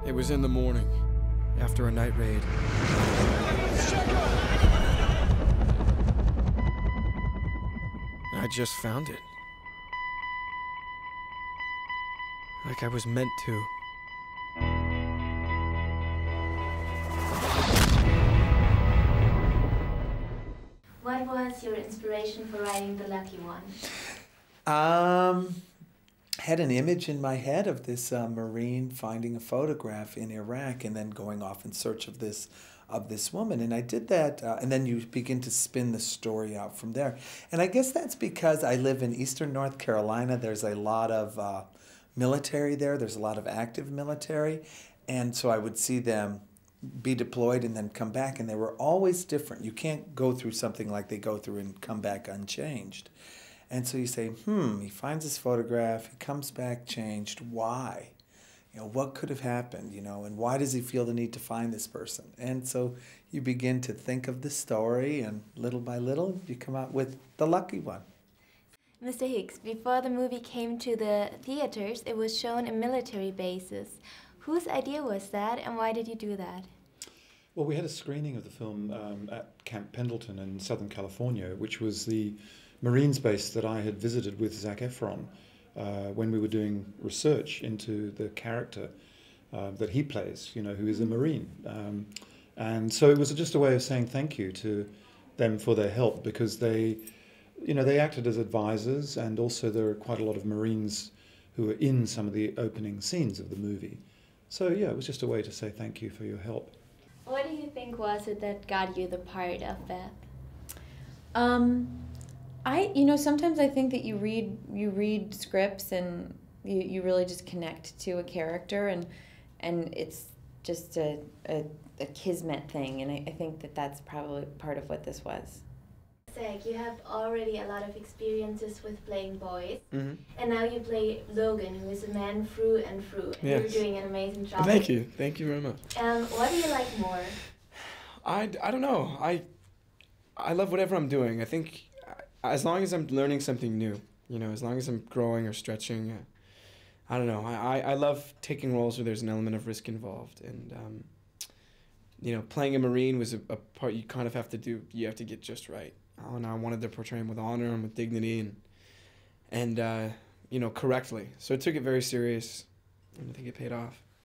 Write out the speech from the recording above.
It was in the morning, after a night raid. I just found it. Like I was meant to. What was your inspiration for writing The Lucky One? Had an image in my head of this Marine finding a photograph in Iraq and then going off in search of this woman. And I did that, and then you begin to spin the story out from there. And I guess that's because I live in eastern North Carolina. There's a lot of military there. There's a lot of active military. And so I would see them be deployed and then come back, and they were always different. You can't go through something like they go through and come back unchanged. And so you say, he finds this photograph, he comes back changed, why? You know, what could have happened, you know, and why does he feel the need to find this person? And so you begin to think of the story, and little by little, you come out with The Lucky One. Mr. Hicks, before the movie came to the theaters, it was shown in military bases. Whose idea was that, and why did you do that? Well, we had a screening of the film at Camp Pendleton in Southern California, which was the Marines base that I had visited with Zac Efron when we were doing research into the character that he plays, you know, who is a Marine. And so it was just a way of saying thank you to them for their help, because they, you know, they acted as advisors, and also there are quite a lot of Marines who were in some of the opening scenes of the movie. So yeah, it was just a way to say thank you for your help. What do you think was it that got you the part of Beth? Sometimes I think that you read scripts and you really just connect to a character, and it's just a kismet thing, and I think that that's probably part of what this was. Zac, you have already a lot of experiences with playing boys, Mm-hmm. and now you play Logan, who is a man through and through, and Yes. you're doing an amazing job. Thank you very much. What do you like more? I don't know. I love whatever I'm doing. I think as long as I'm learning something new, you know, as long as I'm growing or stretching, I don't know. I love taking roles where there's an element of risk involved, and you know, playing a Marine was a part you kind of have to do. You have to get just right. And I wanted to portray him with honor and with dignity and you know, correctly. So I took it very serious, and I think it paid off.